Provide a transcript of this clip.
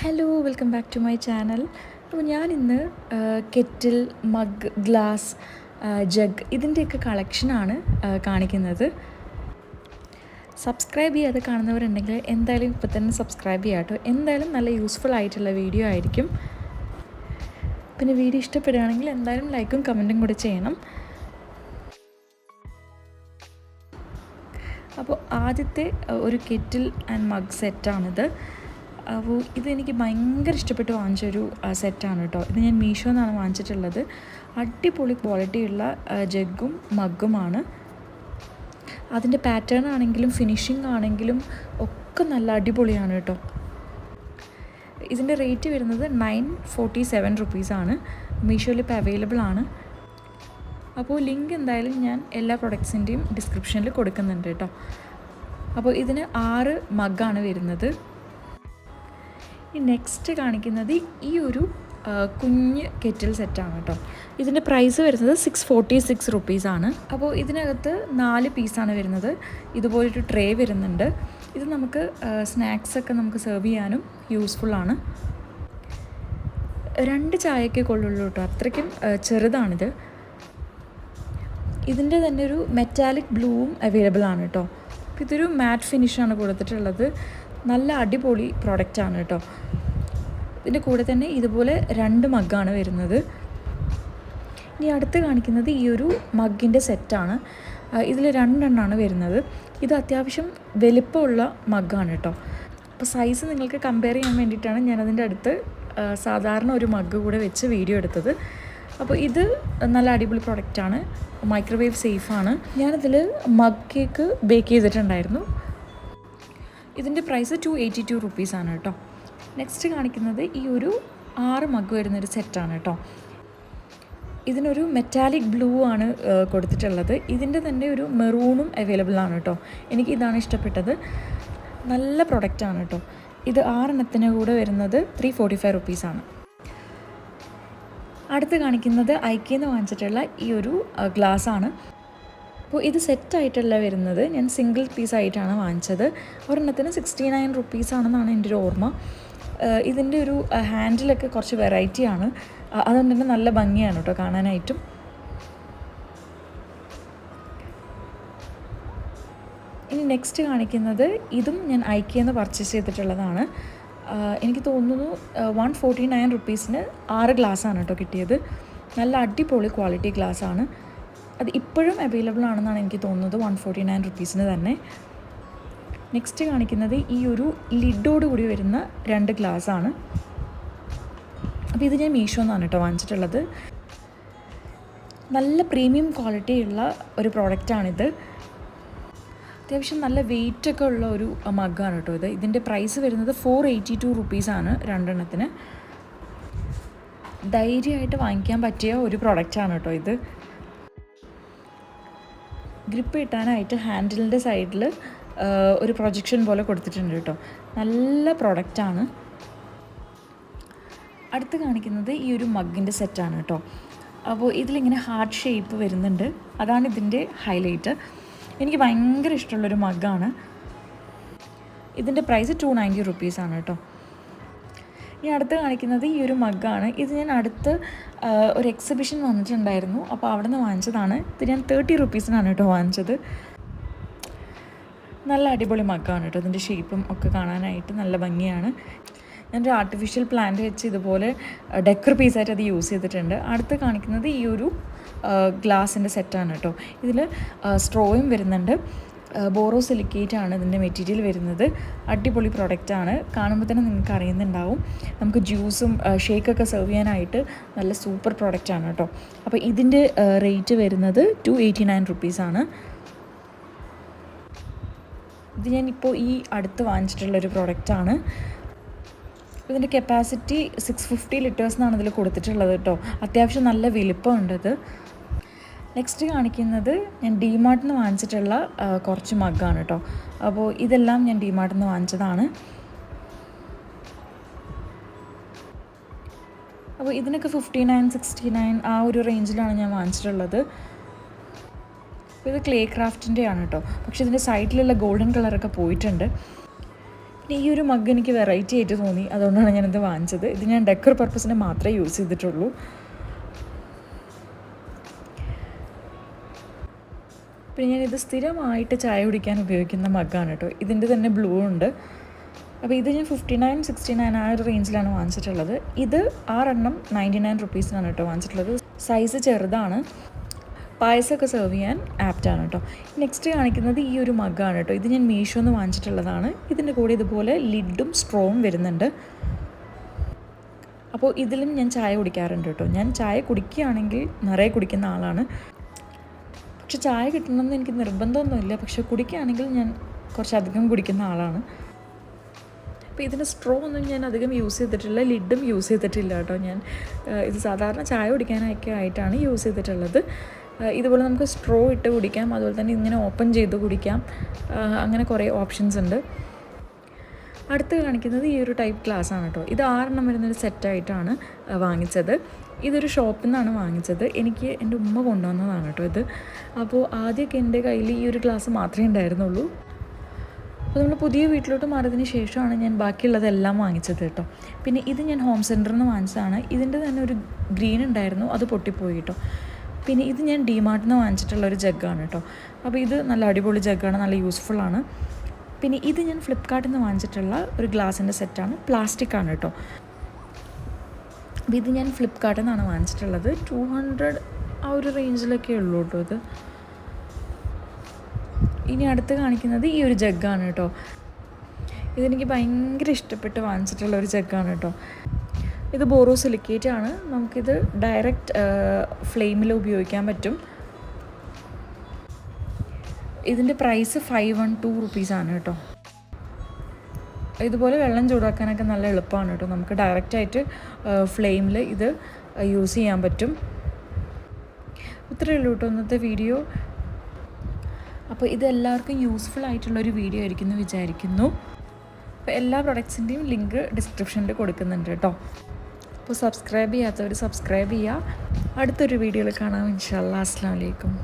Hello welcome back to my channel. അപ്പോൾ ഞാനിന്ന് kettle, mug, glass, jug ഇതിൻ്റെയൊക്കെ കളക്ഷനാണ് കാണിക്കുന്നത്. സബ്സ്ക്രൈബ് ചെയ്യാതെ കാണുന്നവരുണ്ടെങ്കിൽ എന്തായാലും ഇപ്പോൾ തന്നെ സബ്സ്ക്രൈബ് ചെയ്യാം കേട്ടോ. എന്തായാലും നല്ല യൂസ്ഫുൾ ആയിട്ടുള്ള വീഡിയോ ആയിരിക്കും. പിന്നെ വീഡിയോ ഇഷ്ടപ്പെടുകയാണെങ്കിൽ എന്തായാലും ലൈക്കും കമൻറ്റും കൂടി ചെയ്യണം. അപ്പോൾ ആദ്യത്തെ ഒരു കെറ്റിൽ ആൻഡ് മഗ് സെറ്റാണിത്. അപ്പോൾ ഇതെനിക്ക് ഭയങ്കര ഇഷ്ടപ്പെട്ട് വാങ്ങിച്ചൊരു സെറ്റാണ് കേട്ടോ. ഇത് ഞാൻ മീഷോ എന്നാണ് വാങ്ങിച്ചിട്ടുള്ളത്. അടിപൊളി ക്വാളിറ്റിയുള്ള ജഗ്ഗും മഗ്ഗുമാണ്. അതിൻ്റെ പാറ്റേൺ ആണെങ്കിലും ഫിനിഷിംഗ് ആണെങ്കിലും ഒക്കെ നല്ല അടിപൊളിയാണ് കേട്ടോ. ഇതിൻ്റെ റേറ്റ് വരുന്നത് 947 റുപ്പീസാണ്. മീഷോയിൽ ഇപ്പോൾ അവൈലബിൾ ആണ്. അപ്പോൾ ലിങ്ക് എന്തായാലും ഞാൻ എല്ലാ പ്രൊഡക്ട്സിൻ്റെയും ഡിസ്ക്രിപ്ഷനിൽ കൊടുക്കുന്നുണ്ട് കേട്ടോ. അപ്പോൾ ഇതിന് 6 മഗ്ഗാണ് വരുന്നത്. നെക്സ്റ്റ് കാണിക്കുന്നത് ഈ ഒരു കുഞ്ഞ് കെറ്റിൽ സെറ്റാണ് കേട്ടോ. ഇതിൻ്റെ പ്രൈസ് വരുന്നത് 646 റുപ്പീസാണ്. അപ്പോൾ ഇതിനകത്ത് 4 പീസാണ് വരുന്നത്. ഇതുപോലൊരു ട്രേ വരുന്നുണ്ട്. ഇത് നമുക്ക് സ്നാക്സൊക്കെ നമുക്ക് സെർവ് ചെയ്യാനും യൂസ്ഫുള്ളാണ്. 2 ചായയൊക്കെ കൊള്ളുള്ളൂ കേട്ടോ, അത്രയ്ക്കും ചെറുതാണിത്. ഇതിൻ്റെ തന്നെ ഒരു മെറ്റാലിക് ബ്ലൂവും അവൈലബിൾ ആണ് കേട്ടോ. അപ്പോൾ ഇതൊരു മാറ്റ് ഫിനിഷാണ് കൊടുത്തിട്ടുള്ളത്. നല്ല അടിപൊളി പ്രോഡക്റ്റാണ് കേട്ടോ. ഇതിൻ്റെ കൂടെ തന്നെ ഇതുപോലെ 2 മഗ്ഗാണ് വരുന്നത്. ഇനി അടുത്ത് കാണിക്കുന്നത് ഈ ഒരു മഗ്ഗിൻ്റെ സെറ്റാണ്. ഇതിൽ 2 എണ്ണമാണ് വരുന്നത്. ഇത് അത്യാവശ്യം വലിപ്പമുള്ള മഗ്ഗാണ് കേട്ടോ. അപ്പോൾ സൈസ് നിങ്ങൾക്ക് കമ്പയർ ചെയ്യാൻ വേണ്ടിയിട്ടാണ് ഞാനതിൻ്റെ അടുത്ത് സാധാരണ ഒരു മഗ്ഗ് കൂടെ വെച്ച് വീഡിയോ എടുത്തത്. അപ്പോൾ ഇത് നല്ല അടിപൊളി പ്രോഡക്റ്റാണ്. മൈക്രോവേവ് സേഫാണ്. ഞാനതിൽ മഗ് കേക്ക് ബേക്ക് ചെയ്തിട്ടുണ്ടായിരുന്നു. ഇതിൻ്റെ പ്രൈസ് 282 റുപ്പീസാണ് കേട്ടോ. നെക്സ്റ്റ് കാണിക്കുന്നത് ഈ ഒരു 6 മഗ് വരുന്നൊരു സെറ്റാണ് കേട്ടോ. ഇതിനൊരു മെറ്റാലിക് ബ്ലൂ ആണ് കൊടുത്തിട്ടുള്ളത്. ഇതിൻ്റെ തന്നെ ഒരു മെറൂണും അവൈലബിൾ ആണ് കേട്ടോ. എനിക്ക് ഇതാണ് ഇഷ്ടപ്പെട്ടത്. നല്ല പ്രൊഡക്റ്റാണ് കേട്ടോ. ഇത് 6 എണ്ണത്തിന് കൂടെ വരുന്നത് 345 റുപ്പീസാണ്. അടുത്ത് കാണിക്കുന്നത് ഐക്കേന്ന് വാങ്ങിച്ചിട്ടുള്ള ഈ ഒരു ഗ്ലാസ്സാണ്. അപ്പോൾ ഇത് സെറ്റായിട്ടല്ല വരുന്നത്. ഞാൻ സിംഗിൾ പീസായിട്ടാണ് വാങ്ങിച്ചത്. ഒരെണ്ണത്തിന് 69 റുപ്പീസാണെന്നാണ് എൻ്റെ ഒരു ഓർമ്മ. ഇതിൻ്റെ ഒരു ഹാൻഡിലൊക്കെ കുറച്ച് വെറൈറ്റിയാണ്. അതുകൊണ്ട് തന്നെ നല്ല ഭംഗിയാണ് കേട്ടോ കാണാനായിട്ടും. ഇനി നെക്സ്റ്റ് കാണിക്കുന്നത് ഇതും ഞാൻ ഐക്കേന്ന് പർച്ചേസ് ചെയ്തിട്ടുള്ളതാണ്. എനിക്ക് തോന്നുന്നു 149 റുപ്പീസിന് 6 ഗ്ലാസ്സാണ് കേട്ടോ കിട്ടിയത്. നല്ല അടിപൊളി ക്വാളിറ്റി ഗ്ലാസ്സാണ്. അത് ഇപ്പോഴും അവൈലബിൾ ആണെന്നാണ് എനിക്ക് തോന്നുന്നത് 149 റുപ്പീസിന് തന്നെ. നെക്സ്റ്റ് കാണിക്കുന്നത് ഈ ഒരു ലിഡോട് കൂടി വരുന്ന 2 ഗ്ലാസ്സാണ്. അപ്പോൾ ഇത് ഞാൻ മീഷോ എന്നാണ് കേട്ടോ വാങ്ങിച്ചിട്ടുള്ളത്. നല്ല പ്രീമിയം ക്വാളിറ്റി ഉള്ള ഒരു പ്രോഡക്റ്റാണിത്. അത്യാവശ്യം നല്ല വെയിറ്റൊക്കെ ഉള്ള ഒരു മഗ്ഗാണ് കേട്ടോ ഇത്. ഇതിൻ്റെ പ്രൈസ് വരുന്നത് 482 റുപ്പീസാണ് 2 എണ്ണത്തിന്. ധൈര്യമായിട്ട് വാങ്ങിക്കാൻ പറ്റിയ ഒരു പ്രോഡക്റ്റാണ് കേട്ടോ ഇത്. ഗ്രിപ്പ് കിട്ടാനായിട്ട് ഹാൻഡിലിൻ്റെ സൈഡിൽ ഒരു പ്രൊജക്ഷൻ പോലെ കൊടുത്തിട്ടുണ്ട് കേട്ടോ. നല്ല പ്രോഡക്റ്റാണ്. അടുത്ത് കാണിക്കുന്നത് ഈ ഒരു മഗ്ഗിൻ്റെ സെറ്റാണ് കേട്ടോ. അപ്പോൾ ഇതിലിങ്ങനെ ഹാർട്ട് ഷേപ്പ് വരുന്നുണ്ട്. അതാണ് ഇതിൻ്റെ ഹൈലൈറ്റ്. എനിക്ക് ഭയങ്കര ഇഷ്ടമുള്ളൊരു മഗ്ഗാണ്. ഇതിൻ്റെ പ്രൈസ് 290 റുപ്പീസാണ് കേട്ടോ. ഇനി അടുത്ത് കാണിക്കുന്നത് ഈ ഒരു മഗ്ഗാണ്. ഇത് ഞാൻ അടുത്ത് ഒരു എക്സിബിഷൻ വന്നിട്ടുണ്ടായിരുന്നു. അപ്പോൾ അവിടെ നിന്ന് വാങ്ങിച്ചതാണ്. ഇത് ഞാൻ 30 റുപ്പീസിനാണ് കേട്ടോ വാങ്ങിച്ചത്. നല്ല അടിപൊളി മഗ്ഗാണ് കേട്ടോ. ഇതിൻ്റെ ഷേപ്പും ഒക്കെ കാണാനായിട്ട് നല്ല ഭംഗിയാണ്. ഞാനൊരു ആർട്ടിഫിഷ്യൽ പ്ലാന്റ് വെച്ച് ഇതുപോലെ ഡെക്കർ പീസായിട്ട് അത് യൂസ് ചെയ്തിട്ടുണ്ട്. അടുത്ത് കാണിക്കുന്നത് ഈ ഒരു ഗ്ലാസിൻ്റെ സെറ്റാണ് കേട്ടോ. ഇതിൽ സ്ട്രോയും വരുന്നുണ്ട്. ബോറോസിലിക്കേറ്റ് ആണ് ഇതിൻ്റെ മെറ്റീരിയൽ വരുന്നത്. അടിപൊളി പ്രൊഡക്റ്റാണ്. കാണുമ്പോൾ തന്നെ നിങ്ങൾക്ക് അറിയുന്നുണ്ടാവും. നമുക്ക് ജ്യൂസും ഷേക്കൊക്കെ സെർവ് ചെയ്യാനായിട്ട് നല്ല സൂപ്പർ പ്രൊഡക്റ്റാണ് കേട്ടോ. അപ്പോൾ ഇതിൻ്റെ റേറ്റ് വരുന്നത് 289 റുപ്പീസാണ്. ഇത് ഞാനിപ്പോൾ ഈ അടുത്ത് വാങ്ങിച്ചിട്ടുള്ളൊരു പ്രൊഡക്റ്റാണ്. ഇതിൻ്റെ കപ്പാസിറ്റി 650 ലിറ്റേഴ്സ് എന്നാണ് ഇതിൽ കൊടുത്തിട്ടുള്ളത് കേട്ടോ. അത്യാവശ്യം നല്ല വലിപ്പമുണ്ടത്. നെക്സ്റ്റ് കാണിക്കുന്നത് ഞാൻ ഡിമാർട്ടിൽ നിന്ന് വാങ്ങിച്ചിട്ടുള്ള കുറച്ച് മഗ്ഗാണ് കേട്ടോ. അപ്പോൾ ഇതെല്ലാം ഞാൻ ഡിമാർട്ടിൽ നിന്ന് വാങ്ങിച്ചതാണ്. അപ്പോൾ ഇതിനൊക്കെ 59, 69 ആ ഒരു റേഞ്ചിലാണ് ഞാൻ വാങ്ങിച്ചിട്ടുള്ളത്. അപ്പോൾ ഇത് ക്ലേ ക്രാഫ്റ്റിൻ്റെ ആണ് കേട്ടോ. പക്ഷേ ഇതിൻ്റെ സൈഡിലുള്ള ഗോൾഡൻ കളറൊക്കെ പോയിട്ടുണ്ട്. പിന്നെ ഈ ഒരു മഗ് എനിക്ക് വെറൈറ്റി ആയിട്ട് തോന്നി, അതുകൊണ്ടാണ് ഞാനിത് വാങ്ങിച്ചത്. ഇത് ഞാൻ ഡെക്കർ പർപ്പസിന് മാത്രമേ യൂസ് ചെയ്തിട്ടുള്ളൂ. പിന്നെ ഞാനിത് സ്ഥിരമായിട്ട് ചായ കുടിക്കാൻ ഉപയോഗിക്കുന്ന മഗ്ഗാണ് കേട്ടോ. ഇതിൻ്റെ തന്നെ ബ്ലൂ ഉണ്ട്. അപ്പോൾ ഇത് ഞാൻ 59-69 ആ ഒരു റേഞ്ചിലാണ് വാങ്ങിച്ചിട്ടുള്ളത്. ഇത് 6 എണ്ണം 99 റുപ്പീസിനാണ് കേട്ടോ വാങ്ങിച്ചിട്ടുള്ളത്. സൈസ് ചെറുതാണ്, പായസമൊക്കെ സെർവ് ചെയ്യാൻ ആപ്റ്റാണ് കേട്ടോ. നെക്സ്റ്റ് കാണിക്കുന്നത് ഈ ഒരു മഗ്ഗാണ് കേട്ടോ. ഇത് ഞാൻ മീഷോന്ന് വാങ്ങിച്ചിട്ടുള്ളതാണ്. ഇതിൻ്റെ കൂടെ ഇതുപോലെ ലിഡും സ്ട്രോവും വരുന്നുണ്ട്. അപ്പോൾ ഇതിലും ഞാൻ ചായ കുടിക്കാറുണ്ട് കേട്ടോ. ഞാൻ ചായ കുടിക്കുകയാണെങ്കിൽ നിറയെ കുടിക്കുന്ന ആളാണ്. പക്ഷെ ചായ കിട്ടണമെന്ന് എനിക്ക് നിർബന്ധമൊന്നുമില്ല, പക്ഷെ കുടിക്കുകയാണെങ്കിൽ ഞാൻ കുറച്ചധികം കുടിക്കുന്ന ആളാണ്. അപ്പോൾ ഇതിൻ്റെ സ്ട്രോ ഒന്നും ഞാൻ അധികം യൂസ് ചെയ്തിട്ടില്ല, ലിഡും യൂസ് ചെയ്തിട്ടില്ല കേട്ടോ. ഞാൻ ഇത് സാധാരണ ചായ കുടിക്കാനൊക്കെ ആയിട്ടാണ് യൂസ് ചെയ്തിട്ടുള്ളത്. ഇതുപോലെ നമുക്ക് സ്ട്രോ ഇട്ട് കുടിക്കാം, അതുപോലെ തന്നെ ഇങ്ങനെ ഓപ്പൺ ചെയ്ത് കുടിക്കാം. അങ്ങനെ കുറേ ഓപ്ഷൻസ് ഉണ്ട്. അടുത്ത് കാണിക്കുന്നത് ഈ ഒരു ടൈപ്പ് ഗ്ലാസ് ആണ് കേട്ടോ. ഇത് 6 എണ്ണം വരുന്നൊരു സെറ്റായിട്ടാണ് വാങ്ങിച്ചത്. ഇതൊരു ഷോപ്പിൽ നിന്നാണ് വാങ്ങിച്ചത്. എനിക്ക് എൻ്റെ ഉമ്മ കൊണ്ടുവന്നതാണ് കേട്ടോ ഇത്. അപ്പോൾ ആദ്യമൊക്കെ എൻ്റെ കയ്യിൽ ഈ ഒരു ഗ്ലാസ് മാത്രമേ ഉണ്ടായിരുന്നുള്ളൂ. അപ്പോൾ നമ്മൾ പുതിയ വീട്ടിലോട്ട് മാറിയതിന് ശേഷമാണ് ഞാൻ ബാക്കിയുള്ളതെല്ലാം വാങ്ങിച്ചത് കേട്ടോ. പിന്നെ ഇത് ഞാൻ ഹോം സെൻറ്ററിൽ നിന്ന് വാങ്ങിച്ചതാണ്. ഇതിൻ്റെ തന്നെ ഒരു ഗ്രീൻ ഉണ്ടായിരുന്നു, അത് പൊട്ടിപ്പോയി കേട്ടോ. പിന്നെ ഇത് ഞാൻ ഡിമാർട്ടിൽ നിന്ന് വാങ്ങിച്ചിട്ടുള്ള ഒരു ജഗ്ഗാണ് കേട്ടോ. അപ്പോൾ ഇത് നല്ല അടിപൊളി ജഗ്ഗാണ്, നല്ല യൂസ്ഫുള്ളാണ്. പിന്നെ ഇത് ഞാൻ ഫ്ലിപ്കാർട്ടിൽ നിന്ന് വാങ്ങിച്ചിട്ടുള്ള ഒരു ഗ്ലാസിൻ്റെ സെറ്റാണ്, പ്ലാസ്റ്റിക്കാണ് കേട്ടോ. അപ്പോൾ ഇത് ഞാൻ ഫ്ലിപ്കാർട്ടിൽ നിന്നാണ് വാങ്ങിച്ചിട്ടുള്ളത്. 200 ആ ഒരു റേഞ്ചിലൊക്കെ ഉള്ളൂ കേട്ടോ ഇത്. ഇനി അടുത്ത് കാണിക്കുന്നത് ഈ ഒരു ജഗ്ഗാണ് കേട്ടോ. ഇതെനിക്ക് ഭയങ്കര ഇഷ്ടപ്പെട്ട് വാങ്ങിച്ചിട്ടുള്ള ഒരു ജഗ്ഗാണ് കേട്ടോ. ഇത് ബോറോസിലിക്കേറ്റ് ആണ്. നമുക്കിത് ഡയറക്റ്റ് ഫ്ലെയിമിൽ ഉപയോഗിക്കാൻ പറ്റും. ഇതിൻ്റെ പ്രൈസ് 512 റുപ്പീസാണ് കേട്ടോ. ഇതുപോലെ വെള്ളം ചൂടാക്കാനൊക്കെ നല്ല എളുപ്പമാണ് കേട്ടോ. നമുക്ക് ഡയറക്റ്റായിട്ട് ഫ്ലെയിമിൽ ഇത് യൂസ് ചെയ്യാൻ പറ്റും. ഇത്രയേ ഉള്ളൂ കേട്ടോ ഇന്നത്തെ വീഡിയോ. അപ്പോൾ ഇതെല്ലാവർക്കും യൂസ്ഫുൾ ആയിട്ടുള്ളൊരു വീഡിയോ ആയിരിക്കും എന്ന് വിചാരിക്കുന്നു. അപ്പോൾ എല്ലാ പ്രൊഡക്ട്സിൻ്റെയും ലിങ്ക് ഡിസ്ക്രിപ്ഷനിൽ കൊടുക്കുന്നുണ്ട് കേട്ടോ. അപ്പോൾ സബ്സ്ക്രൈബ് ചെയ്യാത്തവർ സബ്സ്ക്രൈബ് ചെയ്യുക. അടുത്തൊരു വീഡിയോയിൽ കാണാം ഇൻഷാ അല്ലാഹ്. അസ്സലാമു അലൈക്കും.